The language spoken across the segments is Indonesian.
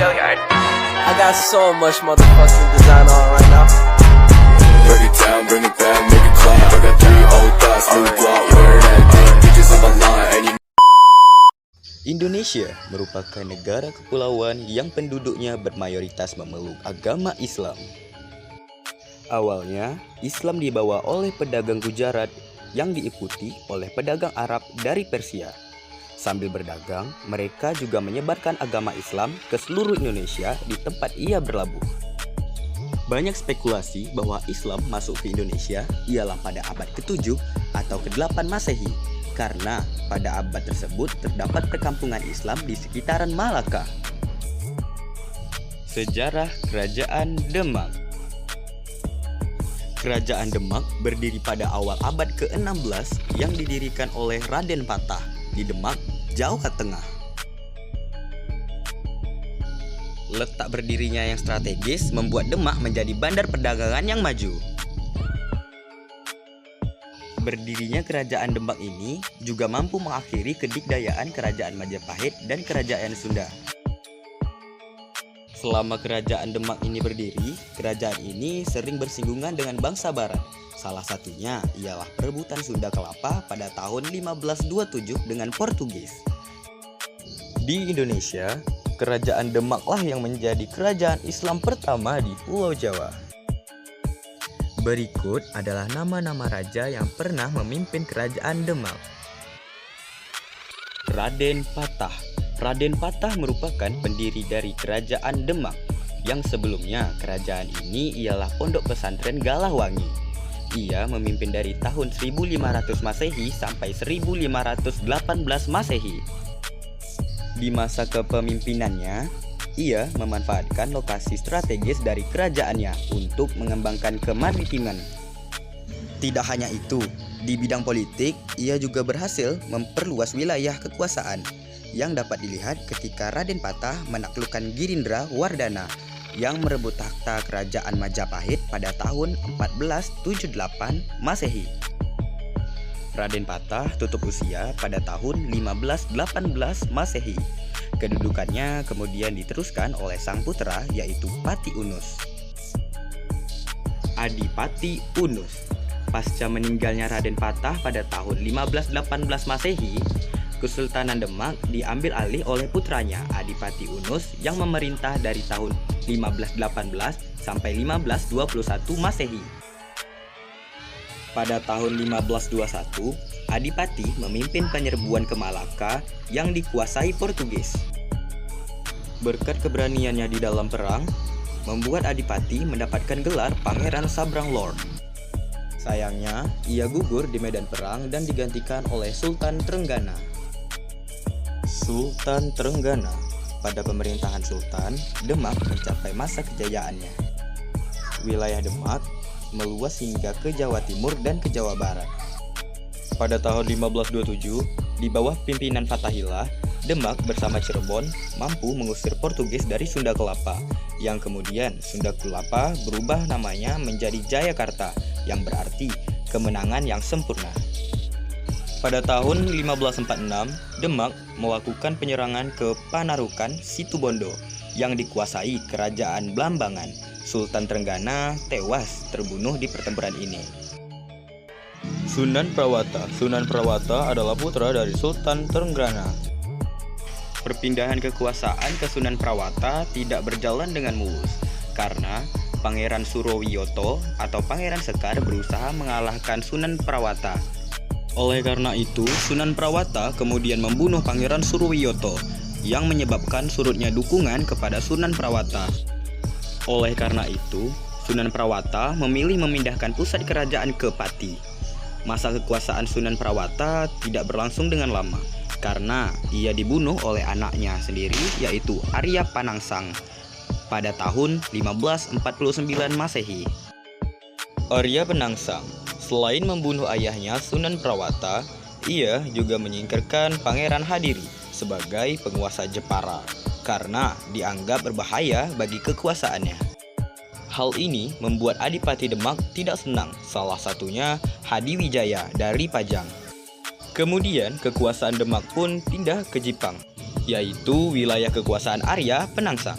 I got so much motherfucking design on right now. Break it down, bring it back, make it clap. I got 3 old thoughts, new block, where that thing bitches on my line, and you. Indonesia merupakan negara kepulauan yang penduduknya bermayoritas memeluk agama Islam. Awalnya, Islam dibawa oleh pedagang Gujarat yang diikuti oleh pedagang Arab dari Persia. Sambil berdagang, mereka juga menyebarkan agama Islam ke seluruh Indonesia di tempat ia berlabuh. Banyak spekulasi bahwa Islam masuk ke Indonesia ialah pada abad ke-7 atau ke-8 Masehi, karena pada abad tersebut terdapat perkampungan Islam di sekitaran Malaka. Sejarah Kerajaan Demak. Kerajaan Demak berdiri pada awal abad ke-16 yang didirikan oleh Raden Patah di Demak, Jawa Tengah. Letak berdirinya yang strategis membuat Demak menjadi bandar perdagangan yang maju. Berdirinya Kerajaan Demak ini juga mampu mengakhiri kedikdayaan Kerajaan Majapahit dan Kerajaan Sunda. Selama Kerajaan Demak ini berdiri, kerajaan ini sering bersinggungan dengan bangsa Barat. Salah satunya ialah perebutan Sunda Kelapa pada tahun 1527 dengan Portugis. Di Indonesia, Kerajaan Demaklah yang menjadi kerajaan Islam pertama di Pulau Jawa. Berikut adalah nama-nama raja yang pernah memimpin Kerajaan Demak. Raden Patah. Raden Patah merupakan pendiri dari Kerajaan Demak, yang sebelumnya kerajaan ini ialah Pondok Pesantren Galahwangi. Ia memimpin dari tahun 1500 Masehi sampai 1518 Masehi. Di masa kepemimpinannya, ia memanfaatkan lokasi strategis dari kerajaannya untuk mengembangkan kemaritiman. Tidak hanya itu, di bidang politik, ia juga berhasil memperluas wilayah kekuasaan, yang dapat dilihat ketika Raden Patah menaklukkan Girindra Wardana yang merebut takhta Kerajaan Majapahit pada tahun 1478 Masehi. Raden Patah tutup usia pada tahun 1518 Masehi. Kedudukannya kemudian diteruskan oleh sang putra, yaitu Pati Unus. Adipati Unus. Pasca meninggalnya Raden Patah pada tahun 1518 Masehi, Kesultanan Demak diambil alih oleh putranya Adipati Unus yang memerintah dari tahun 1518 sampai 1521 Masehi. Pada tahun 1521, Adipati memimpin penyerbuan ke Malaka yang dikuasai Portugis. Berkat keberaniannya di dalam perang, membuat Adipati mendapatkan gelar Pangeran Sabrang Lord. Sayangnya, ia gugur di medan perang dan digantikan oleh Sultan Trenggana. Sultan Trenggana. Pada pemerintahan Sultan, Demak mencapai masa kejayaannya. Wilayah Demak meluas hingga ke Jawa Timur dan ke Jawa Barat. Pada tahun 1527, di bawah pimpinan Fathahillah, Demak bersama Cirebon mampu mengusir Portugis dari Sunda Kelapa, yang kemudian Sunda Kelapa berubah namanya menjadi Jayakarta, yang berarti kemenangan yang sempurna. Pada tahun 1546, Demak melakukan penyerangan ke Panarukan Situbondo yang dikuasai Kerajaan Blambangan. Sultan Trenggana tewas terbunuh di pertempuran ini. Sunan Prawata. Sunan Prawata adalah putra dari Sultan Trenggana. Perpindahan kekuasaan ke Sunan Prawata tidak berjalan dengan mulus karena Pangeran Surowiyoto atau Pangeran Sekar berusaha mengalahkan Sunan Prawata. Oleh karena itu, Sunan Prawata kemudian membunuh Pangeran Surowiyoto yang menyebabkan surutnya dukungan kepada Sunan Prawata. Oleh karena itu, Sunan Prawata memilih memindahkan pusat kerajaan ke Pati. Masa kekuasaan Sunan Prawata tidak berlangsung dengan lama karena ia dibunuh oleh anaknya sendiri, yaitu Arya Panangsang pada tahun 1549 Masehi. Arya Penangsang, selain membunuh ayahnya Sunan Prawata, ia juga menyingkirkan Pangeran Hadiri sebagai penguasa Jepara karena dianggap berbahaya bagi kekuasaannya. Hal ini membuat Adipati Demak tidak senang, salah satunya Hadiwijaya dari Pajang. Kemudian kekuasaan Demak pun pindah ke Jipang, yaitu wilayah kekuasaan Arya Penangsang.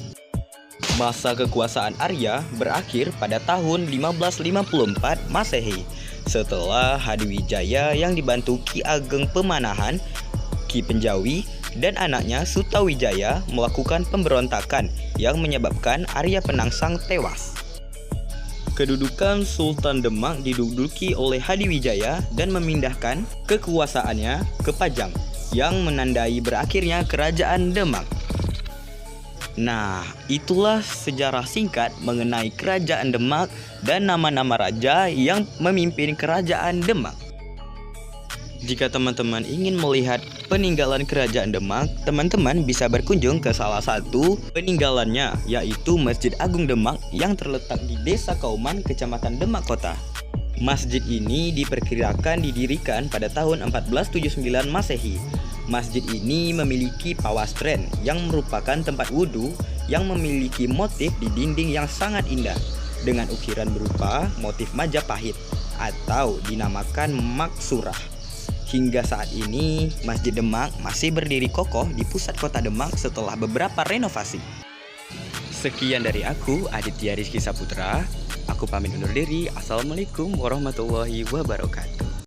Masa kekuasaan Arya berakhir pada tahun 1554 Masehi setelah Hadiwijaya yang dibantu Ki Ageng Pemanahan, Ki Penjawi, dan anaknya Sutawijaya melakukan pemberontakan yang menyebabkan Arya Penangsang tewas. Kedudukan Sultan Demak diduduki oleh Hadiwijaya dan memindahkan kekuasaannya ke Pajang yang menandai berakhirnya Kerajaan Demak. Nah, itulah sejarah singkat mengenai Kerajaan Demak dan nama-nama raja yang memimpin Kerajaan Demak. Jika teman-teman ingin melihat peninggalan Kerajaan Demak, teman-teman bisa berkunjung ke salah satu peninggalannya, yaitu Masjid Agung Demak yang terletak di Desa Kauman, Kecamatan Demak Kota. Masjid ini diperkirakan didirikan pada tahun 1479 Masehi. Masjid ini memiliki pawastren yang merupakan tempat wudhu yang memiliki motif di dinding yang sangat indah dengan ukiran berupa motif Majapahit atau dinamakan Maksurah. Hingga saat ini, Masjid Demak masih berdiri kokoh di pusat kota Demak setelah beberapa renovasi. Sekian dari aku, Aditya Rizky Saputra. Aku pamit undur diri. Assalamualaikum warahmatullahi wabarakatuh.